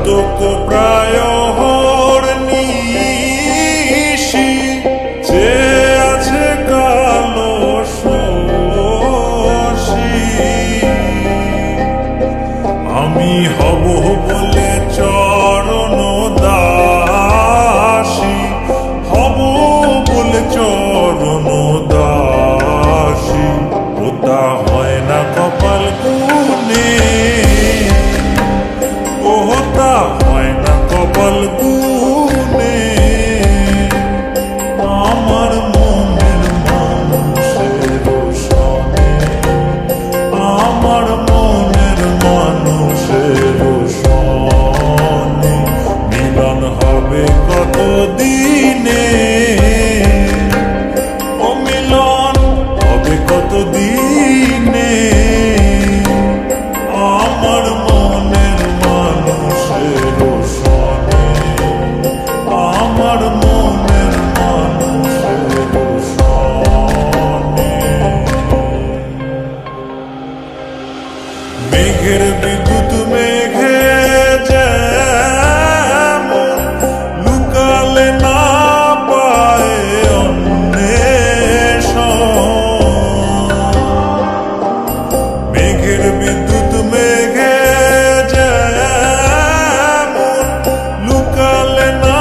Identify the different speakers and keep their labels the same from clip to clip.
Speaker 1: চাতক প্রায় হরনিশি যে আছে কালো শশী আমি হব বলে চরণ দাসী হব বলে চরণ দাসী ওটা হয় না কপাল গুনে ওটা হয় না কপাল গুনে আমার মনের মানুষের সনে আমার মনের মানুষের সনে মিলন হবে কত দিনে ও মিলন হবে কত দিনে আমার মনের মানুষের সনে আমার মনের মানুষের সনে মেঘের বিদ্যুৎ মেঘে যেমন লুকালে না পায় অন্বেষণ মেঘের বিদ্যুৎ মেঘে যেমন লুকালে না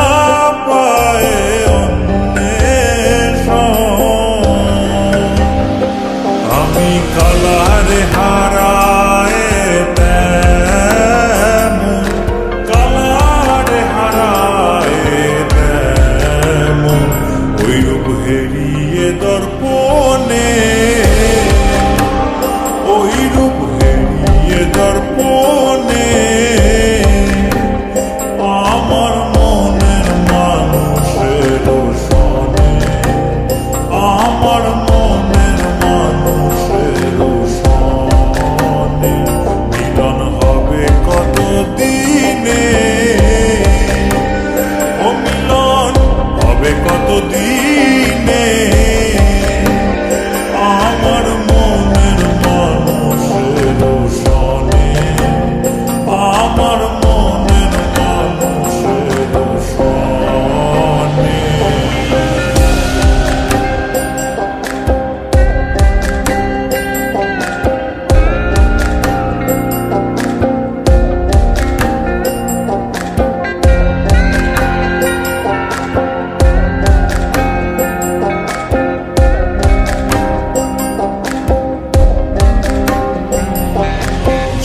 Speaker 1: পায় অন্বেষণ আমি কালারে হারায় তেমন কালারে হারায় তেমন ওই রূপ হেরিয়ে দর্পণে ওই রূপ হেরিয়ে দর্পণে আমার মনের মানুষের সনে আমার মনের মানুষের সনে মিলন হবে কত দিনে ও মিলন হবে কত দিনে আমার মনের মানুষের সনে আমার মনের মানুষের সনে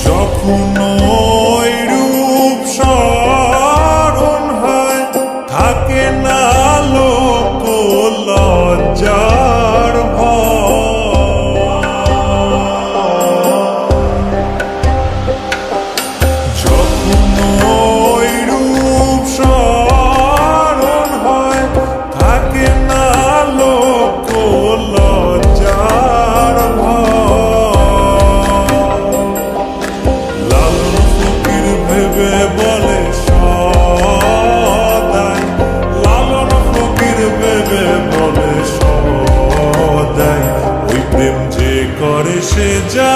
Speaker 1: যখন ওই রূপ স্মরণ হয় থাকে না লোক লজ্জার ভয় যখন ওই রূপ স্মরণ হয় থাকে না লোক লজ্জার ভয় লালন ফকির ভেবে বলে সদাই লালন ফকির ভেবে বলে সদাই ওই প্রেম যে করে সে যা